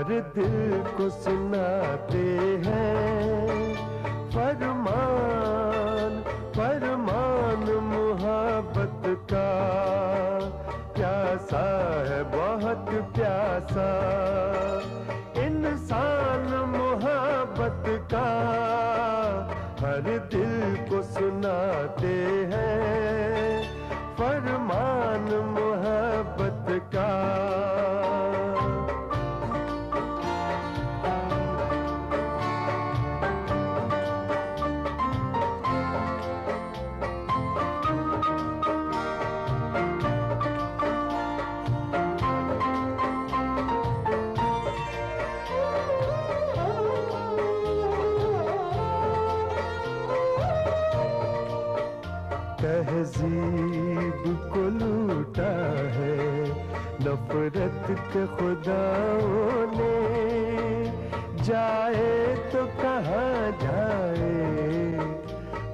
हर दिल को सुनाते हैं फरमान फरमान मोहब्बत का। प्यासा है बहुत प्यासा इंसान मोहब्बत का। हर दिल को सुनाते हैं फरमान मोहब्बत का। तहजीब को लूटा है नफरत के खुदाओं ने। जाए तो कहाँ जाए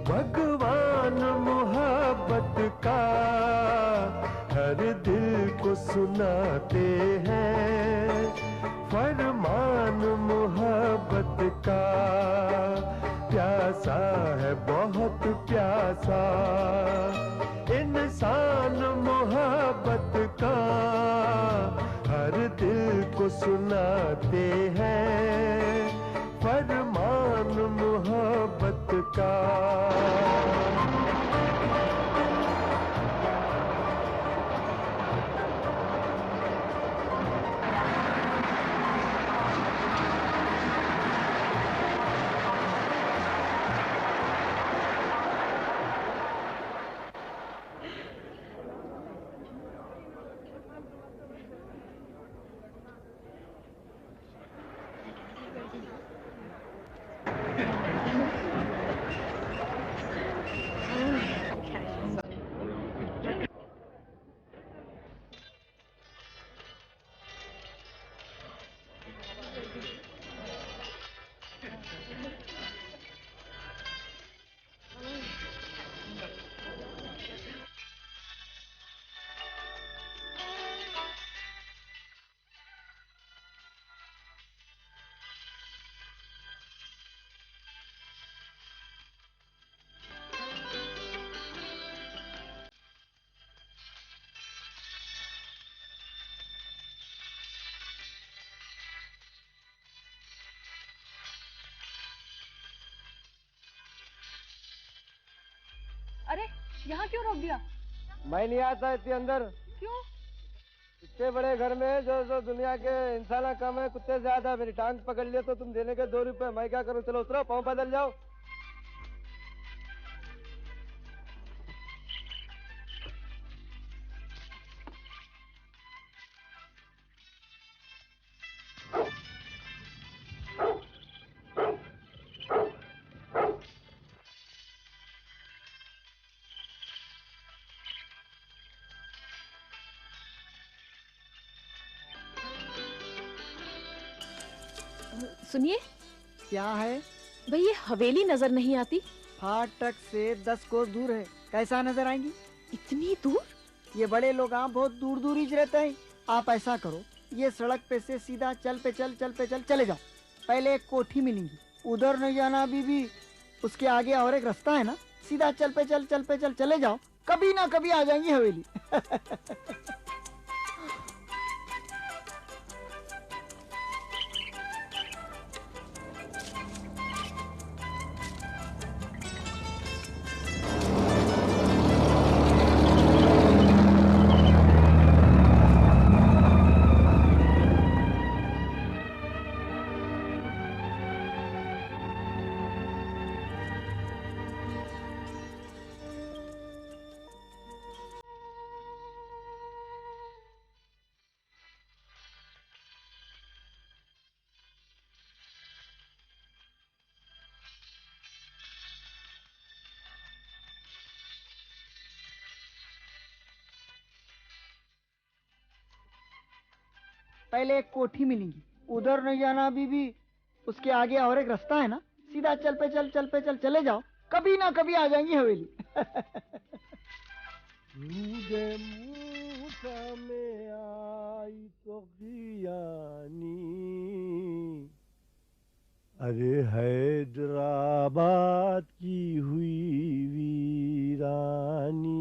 भगवान मोहब्बत का। हर दिल को सुनाते हैं फरमान मोहब्बत का। प्यासा है बहुत प्यासा इंसान मोहब्बत का। हर दिल को सुनाते हैं फरमान मोहब्बत का। अरे यहाँ क्यों रोक दिया? मैं नहीं आता इतने अंदर। क्यों? इतने बड़े घर में जो दुनिया के इंसान कम है कुत्ते ज्यादा। मेरी टांग पकड़ लिया तो तुम देने के 2 रुपए। मैं क्या करूँ? चलो उतरो, पाँव पैदल जाओ। सुनिए। क्या है? भाई ये हवेली नजर नहीं आती। फाटक से 10 कोस दूर है। कैसा नजर आएंगी? इतनी दूर? ये बड़े लोग बहुत दूर दूर ही रहते हैं। आप ऐसा करो, ये सड़क पे से सीधा चल पे चल चले जाओ। पहले एक कोठी मिलेंगी, उधर नहीं जाना बीबी। उसके आगे और एक रास्ता है ना, सीधा चल पे चल चले जाओ। कभी ना कभी आ जाएंगी हवेली। पहले एक कोठी मिलेंगी, उधर नहीं जाना बीबी। उसके आगे और एक रास्ता है ना, सीधा चल पे चले जाओ। कभी ना कभी आ जाएंगी हवेली। मुझे मूसा में आई तो गियानी, अरे हैदराबाद की हुई वीरानी।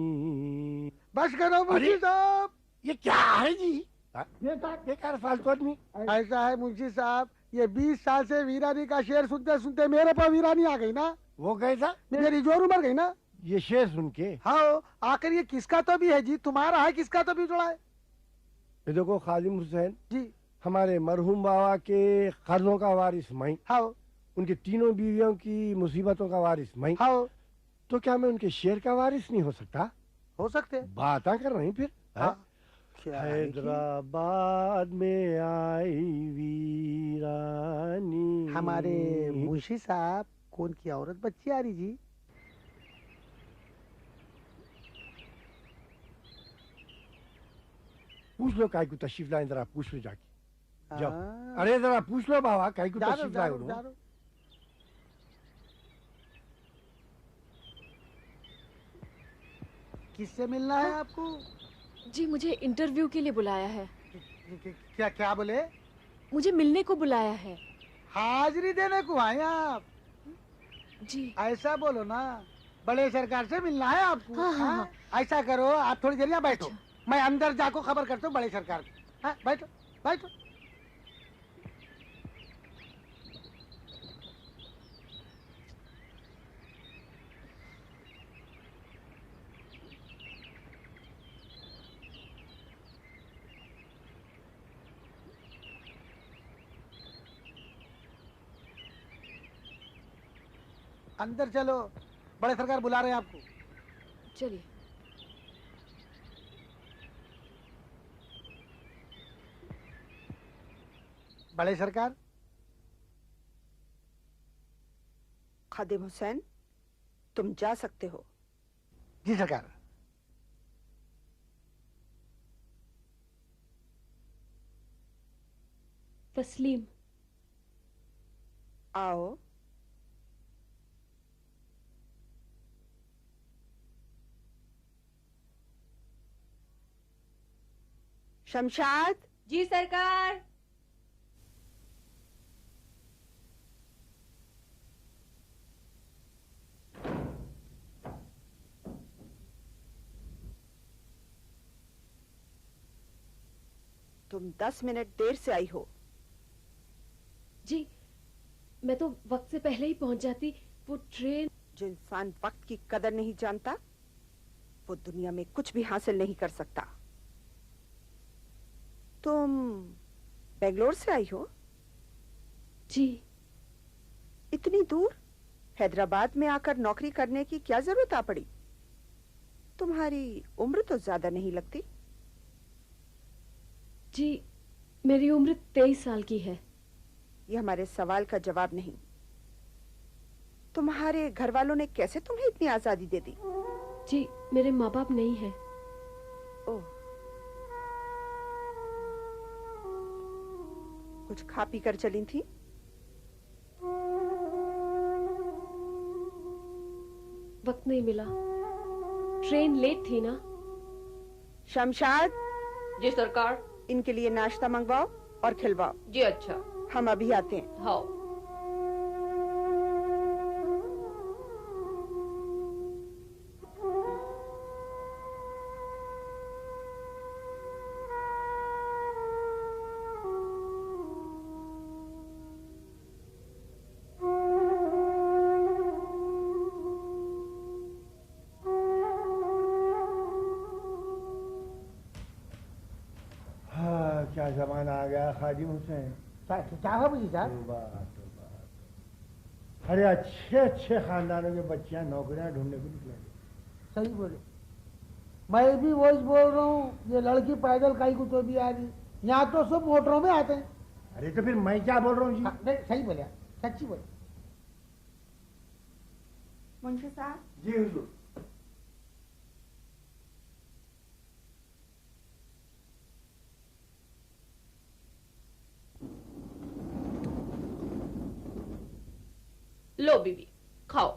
बस करो मुंशी साहब। ये क्या है जी? ये क्या फालतू आदमी? ऐसा है मुंशी साहब, ये 20 साल से वीरानी का शेर सुनते सुनते मेरे पर वीरानी आ गई ना, वो कैसा? मेरी जोर उमर गई ना। ये शेर सुन के? हाँ, आखिर ये किसका तो भी है जी, तुम्हारा है किसका तो भी जुड़ा है। ये देखो खादिम हुसैन जी हमारे मरहूम बाबा के कर्जों का वारिस मैं, हाँ उनके तीनों बीवियों की मुसीबतों का वारिस मैं, हाँ, तो क्या मैं उनके शेर का वारिस नहीं हो सकता? हो सकते। बात कर रही फिर? हाँ, क्या है कि- हैदराबाद में आई वीरानी। हमारे मुंशी साहब कौन की औरत बच्ची आ रही जी? पूछ लो काय को तशरीफ लाए, जरा पूछ लो जाके। जाओ। हाँ। अरे जरा पूछ लो बाबा काय को जा रहा तशरीफ हूँ, लाए जा रहा हूँ, जा उन्होंने। रहा हूँ। किससे मिलना है आपको? जी मुझे इंटरव्यू के लिए बुलाया है। क्या क्या बोले? मुझे मिलने को बुलाया है। हाजिरी देने को आए आप? जी ऐसा बोलो ना, बड़े सरकार से मिलना है आपको। हाँ, हाँ, हाँ? ऐसा करो, आप थोड़ी देर यहाँ बैठो, अच्छा। मैं अंदर जाको खबर करता हूँ बड़े सरकार को। हाँ, बैठो बैठो। अंदर चलो, बड़े सरकार बुला रहे हैं आपको। चलिए। बड़े सरकार। खादिम हुसैन, तुम जा सकते हो। जी सरकार। तस्लीम। आओ। शमशाद। जी सरकार। तुम 10 मिनट देर से आई हो। जी मैं तो वक्त से पहले ही पहुंच जाती। वो ट्रेन। जो इंसान वक्त की कदर नहीं जानता वो दुनिया में कुछ भी हासिल नहीं कर सकता। तुम बेंगलोर से आई हो? जी इतनी दूर हैदराबाद में आकर नौकरी करने की क्या जरूरत आ पड़ी? तुम्हारी उम्र तो ज्यादा नहीं लगती। जी मेरी उम्र 23 साल की है। ये हमारे सवाल का जवाब नहीं। तुम्हारे घर वालों ने कैसे तुम्हें इतनी आजादी दे दी? जी मेरे माँ बाप नहीं है। ओह, कुछ खा पी कर चली थी? वक्त नहीं मिला, ट्रेन लेट थी ना। शमशाद, जी सरकार। इनके लिए नाश्ता मंगवाओ और खिलवाओ। जी अच्छा। हम अभी आते हैं। हाँ। हाँ क्या जमाना आ गया खादिम हुसैन। क्या है मुझे साहब? अरे अच्छे अच्छे खानदानों के बच्चियां नौकरियां ढूंढने को निकले। सही बोले, मैं भी वही बोल रहा हूँ, ये लड़की पैदल काई को तो भी आ रही, यहाँ तो सब मोटरों में आते हैं। अरे तो फिर मैं क्या बोल रहा हूँ जी? हाँ, नहीं सही बोले, सच्ची बोले। मुंशी साहब, जी हुजूर। लो बीबी खाओ।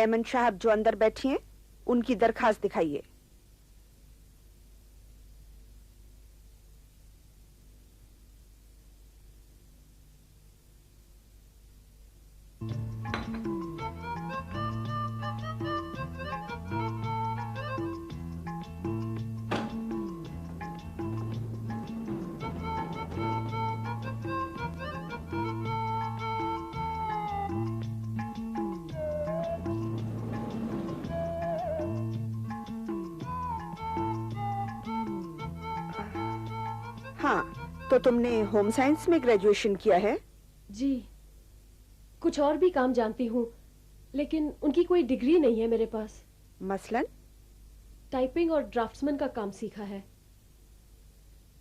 एमन साहब जो अंदर बैठी हैं, उनकी दरखास्त दिखाइए। हाँ, तो तुमने होम साइंस में ग्रेजुएशन किया है? जी, कुछ और भी काम जानती हूँ, लेकिन उनकी कोई डिग्री नहीं है मेरे पास। मसलन? टाइपिंग और ड्राफ्ट्समैन का काम सीखा है।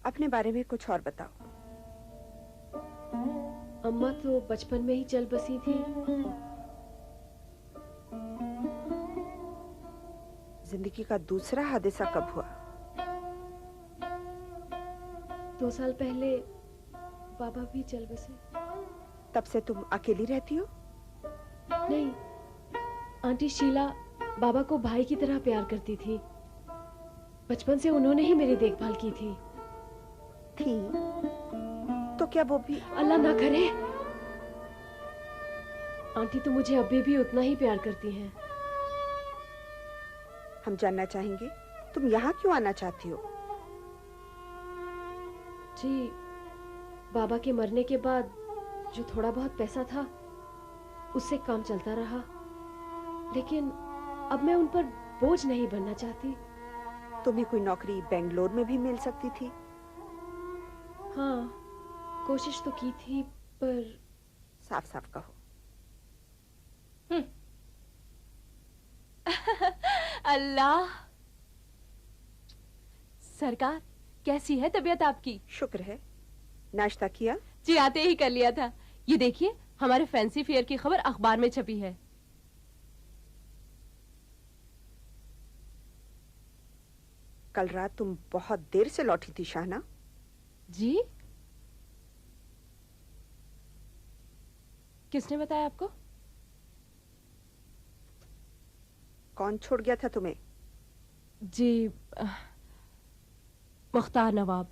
अपने बारे में कुछ और बताओ। अम्मा तो बचपन में ही चल बसी थी। जिंदगी का दूसरा हादसा कब हुआ? 2 साल पहले बाबा भी चल बसे। तब से तुम अकेली रहती हो? नहीं, आंटी शीला बाबा को भाई की तरह प्यार करती थी। बचपन से उन्होंने ही मेरी देखभाल की थी। तो क्या वो भी? अल्लाह ना करे। आंटी तो मुझे अभी भी उतना ही प्यार करती हैं। हम जानना चाहेंगे तुम यहाँ क्यों आना चाहती हो? जी, बाबा के मरने के बाद जो थोड़ा बहुत पैसा था उससे काम चलता रहा, लेकिन अब मैं उन पर बोझ नहीं बनना चाहती। तुम्हें कोई नौकरी बेंगलोर में भी मिल सकती थी। हाँ, कोशिश तो की थी, पर साफ साफ कहो। अल्लाह। सरकार, कैसी है तबीयत आपकी? शुक्र है। नाश्ता किया? जी, आते ही कर लिया था। ये देखिए, हमारे फैंसी फेयर की खबर अखबार में छपी है। कल रात तुम बहुत देर से लौटी थी शाहना। जी? किसने बताया आपको? कौन छोड़ गया था तुम्हें? जी, मुख्तार नवाब।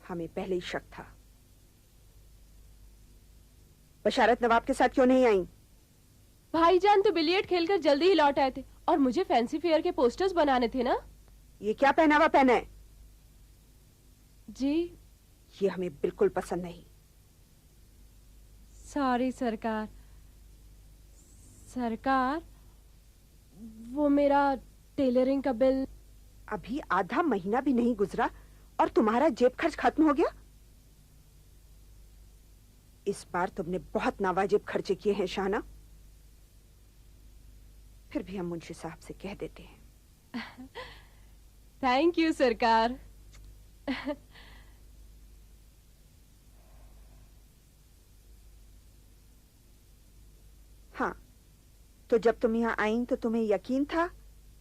हमें पहले ही शक था। बशारत नवाब के साथ क्यों नहीं आई? भाईजान तो बिलियर्ड खेलकर जल्दी ही लौट आए थे और मुझे फैंसी फेयर के पोस्टर्स बनाने थे ना। ये क्या पहनावा पहना है? जी, ये हमें बिल्कुल पसंद नहीं। सॉरी सरकार। सरकार, वो मेरा टेलरिंग का बिल। अभी आधा महीना भी नहीं गुजरा और तुम्हारा जेब खर्च खत्म हो गया। इस बार तुमने बहुत नावाजिब खर्चे किए हैं शाहना। फिर भी हम मुंशी साहब से कह देते हैं। थैंक यू सरकार। हाँ, तो जब तुम यहाँ आई तो तुम्हें यकीन था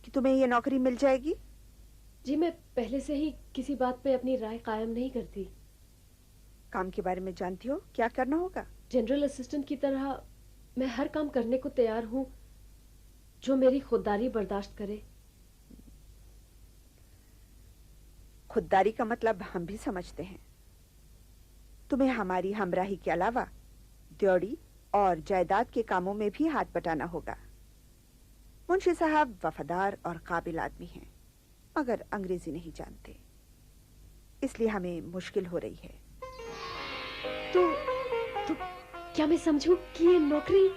कि तुम्हें ये नौकरी मिल जाएगी? जी, मैं पहले से ही किसी बात पे अपनी राय कायम नहीं करती। काम के बारे में जानती हो क्या करना होगा? जनरल असिस्टेंट की तरह मैं हर काम करने को तैयार हूँ जो मेरी खुददारी बर्दाश्त करे। खुददारी का मतलब हम भी समझते हैं। तुम्हें हमारी हमराही के अलावा ड्योढ़ी और जायदाद के कामों में भी हाथ बटाना होगा। मुंशी साहब वफादार और काबिल आदमी हैं, मगर अंग्रेजी नहीं जानते, इसलिए हमें मुश्किल हो रही है। तो क्या मैं समझूं कि ये नौकरी?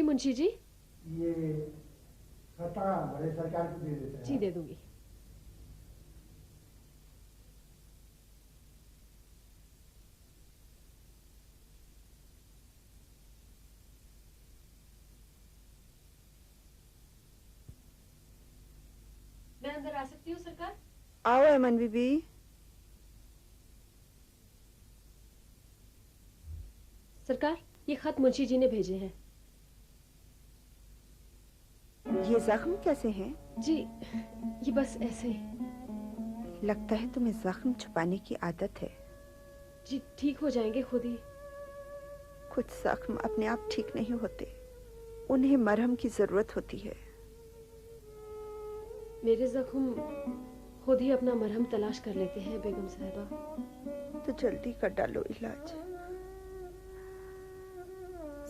मुंशी जी। ये खता बड़े सरकार को दे देते हैं। जी दे दूंगी। मैं अंदर आ सकती हूँ सरकार? आओ एमन बीबी। सरकार, ये खत मुंशी जी ने भेजे हैं। ये जख्म कैसे हैं? जी, ये बस ऐसे ही। लगता है तुम्हें जख्म छुपाने की आदत है। जी ठीक हो जाएंगे खुद ही। कुछ जख्म अपने आप ठीक नहीं होते, उन्हें मरहम की जरूरत होती है। मेरे जख्म खुद ही अपना मरहम तलाश कर लेते हैं बेगम साहिबा। तो जल्दी कर डालो इलाज।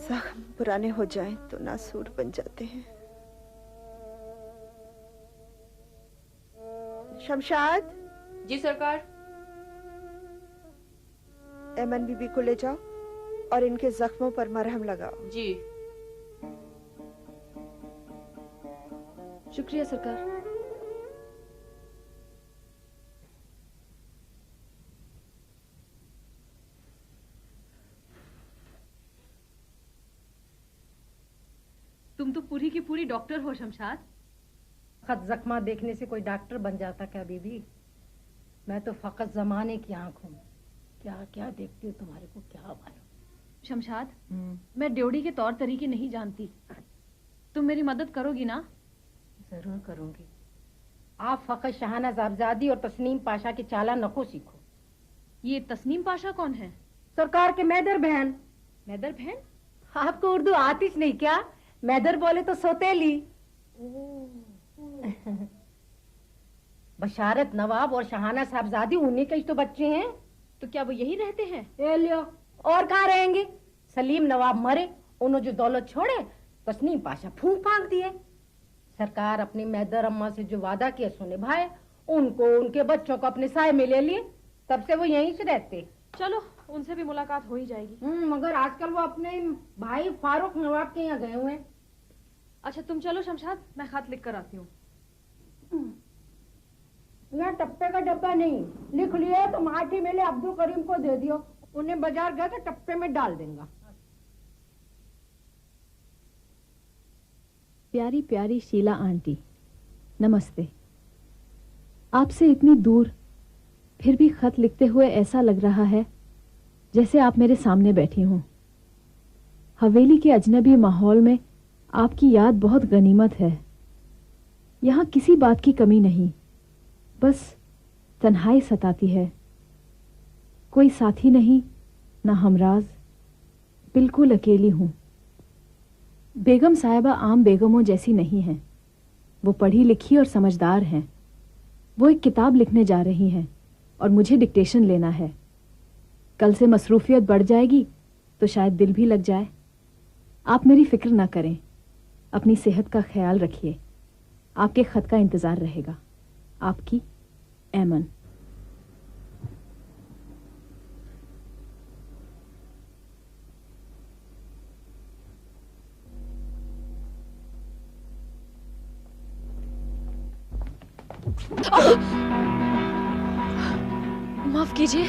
जख्म पुराने हो जाएं तो नासूर बन जाते हैं। शमशाद। जी सरकार। एमन बीबी को ले जाओ और इनके जख्मों पर मरहम लगाओ। जी। शुक्रिया सरकार। तुम तो पूरी की पूरी डॉक्टर हो शमशाद। फकत जख्मा देखने से कोई डॉक्टर बन जाता क्या बीबी? मैं तो फकत जमाने की आंख हूँ। क्या क्या देखती हूँ, तुम्हारे को क्या मालूम। शमशाद, मैं ड्योढ़ी के तौर तरीके नहीं जानती, तुम मेरी मदद करोगी ना? जरूर करूंगी। आप फकत शाहाना ज़ाबजादी और तस्नीम पाशा के चाला नको सीखो। ये तस्नीम पाशा कौन है? सरकार के मैदर बहन। मैदर बहन? आपको उर्दू आती नहीं क्या? मैदर बोले तो सोतेली। बशारत नवाब और शाहाना साहबजादी उन्हीं के ही तो बच्चे हैं। तो क्या वो यही रहते हैं? ए लियो, और कहाँ रहेंगे? सलीम नवाब मरे, उन्होंने जो दौलत छोड़े तस्नीम पाशा फूंक फांक दिए। सरकार अपनी मैदर अम्मा से जो वादा किया सो निभाए, उनको उनके बच्चों को अपने साए में ले लिए, तब से वो यहीं से रहते। चलो उनसे भी मुलाकात हो ही जाएगी। मगर आजकल वो अपने भाई फारूक नवाब के यहाँ गए हुए हैं। अच्छा तुम चलो शमशाद, मैं खत लिख कर आती हूँ। यहाँ टप्पे का डब्बा नहीं, लिख लिया तो माटी मेले अब्दुल करीम को दे दियो, उन्हें बाजार गए तो टप्पे में डाल देंगे। प्यारी प्यारी शीला आंटी, नमस्ते। आपसे इतनी दूर फिर भी खत लिखते हुए ऐसा लग रहा है जैसे आप मेरे सामने बैठी हों। हवेली के अजनबी माहौल में आपकी याद बहुत गनीमत है। यहाँ किसी बात की कमी नहीं, बस तन्हाई सताती है। कोई साथी नहीं, ना हमराज, बिल्कुल अकेली हूँ। बेगम साहिबा आम बेगमों जैसी नहीं हैं। वो पढ़ी लिखी और समझदार हैं। वो एक किताब लिखने जा रही हैं और मुझे डिक्टेशन लेना है। कल से मसरूफियत बढ़ जाएगी तो शायद दिल भी लग जाए। आप मेरी फिक्र ना करें, अपनी सेहत का ख्याल रखिए। आपके खत का इंतज़ार रहेगा। आपकी एमन। माफ कीजिए।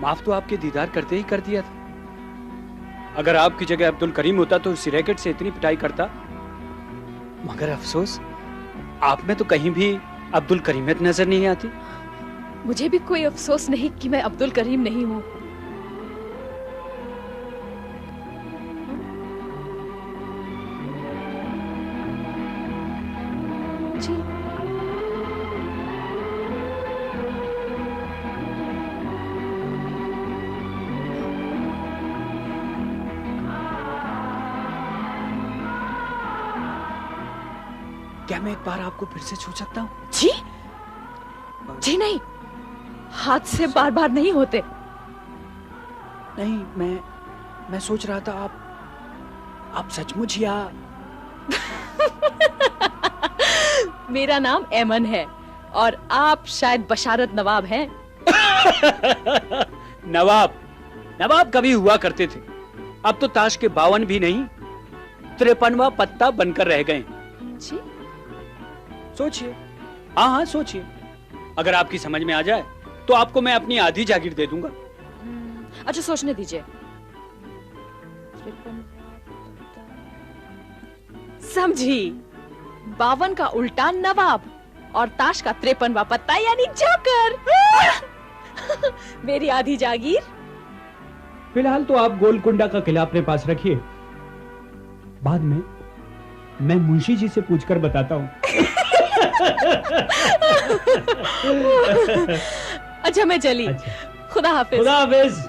माफ तो आपके दीदार करते ही कर दिया था। अगर आपकी जगह अब्दुल करीम होता तो इस रैकेट से इतनी पिटाई करता। मगर अफसोस, आप में तो कहीं भी अब्दुल करीमियत नजर नहीं आती। मुझे भी कोई अफसोस नहीं कि मैं अब्दुल करीम नहीं हूँ। जी क्या मैं एक बार आपको फिर से छू सकता हूँ? जी जी नहीं, हाथ से बार बार नहीं होते। नहीं, मैं सोच रहा था आप सचमुच या मेरा नाम एमन है और आप शायद बशारत नवाब हैं। नवाब नवाब कभी हुआ करते थे, अब तो ताश के 52 भी नहीं 53वां पत्ता बनकर रह गए। जी सोचिए, हाँ हाँ सोचिए, अगर आपकी समझ में आ जाए तो आपको मैं अपनी आधी जागीर दे दूंगा। अच्छा सोचने दीजिए। समझी, 52 का उल्टा नवाब और ताश का 53वां पत्ता यानी जोकर। मेरी आधी जागीर। फिलहाल तो आप गोलकुंडा का किला अपने पास रखिए, बाद में मैं मुंशी जी से पूछकर बताता हूँ। अच्छा मैं चली। अच्छा। खुदा हाफिज। खुदा हाफिज।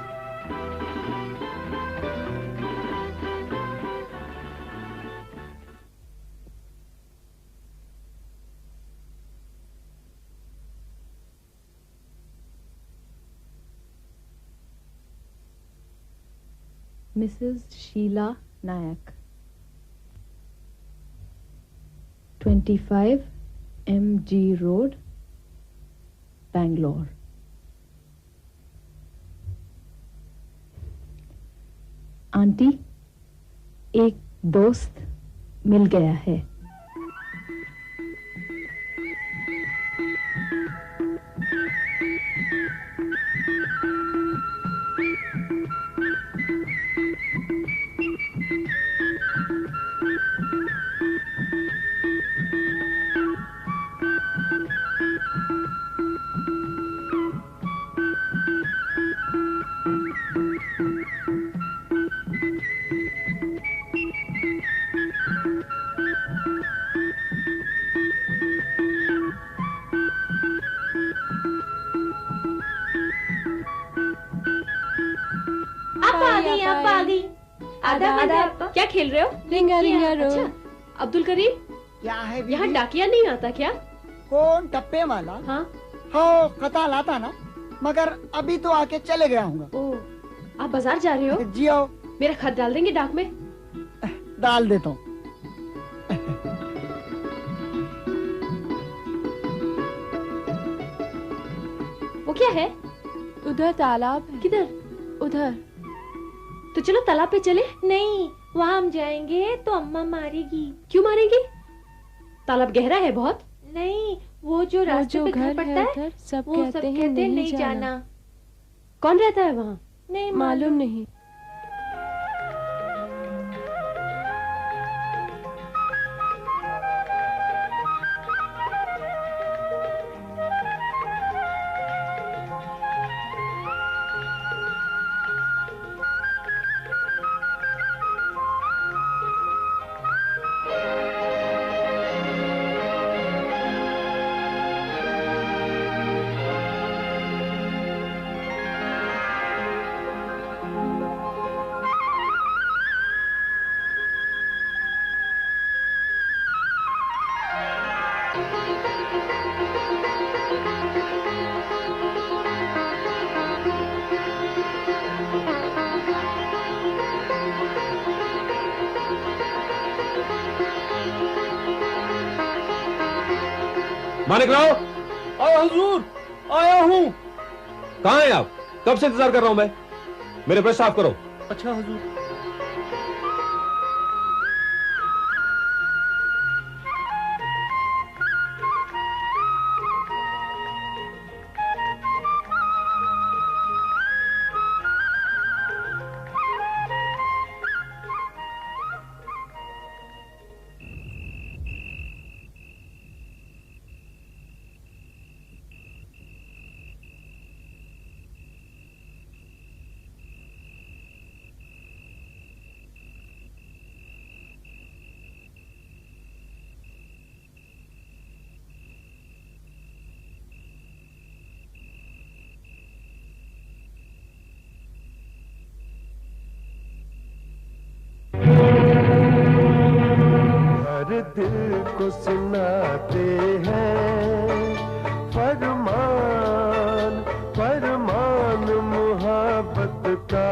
मिसेस शीला नायक, 25 MG रोड, बैंगलोर। आंटी, एक दोस्त मिल गया है। क्या खेल रहे हो? रिंगा रिंगा रो। अच्छा, अब्दुल करीम, क्या है बीबी? यहाँ डाकिया नहीं आता क्या? कौन टप्पे वाला? हाँ हो खता लाता ना, मगर अभी तो आके चले गया हूँ। ओ, आप बाजार जा रहे हो? जी आओ। मेरा खत डाल देंगे डाक में? डाल देता हूँ। वो क्या है? उधर तालाब है। किधर? उधर। तो चलो तालाब पे चले। नहीं, वहाँ हम जाएंगे तो अम्मा मारेगी। क्यों मारेगी? तालाब गहरा है बहुत। नहीं, वो जो रास्ते पे घर पड़ता है, उधर सब वो सब कहते हैं नहीं जाना। कौन रहता है वहाँ? नहीं मालूम नहीं। मानिक राव, आओ हुजूर, आया हूँ। कहाँ हैं आप? कब से इंतजार कर रहा हूं मैं। मेरे ब्रश साफ करो। अच्छा हुजूर। दिल को सुनाते हैं फरमान फरमान मुहब्बत का।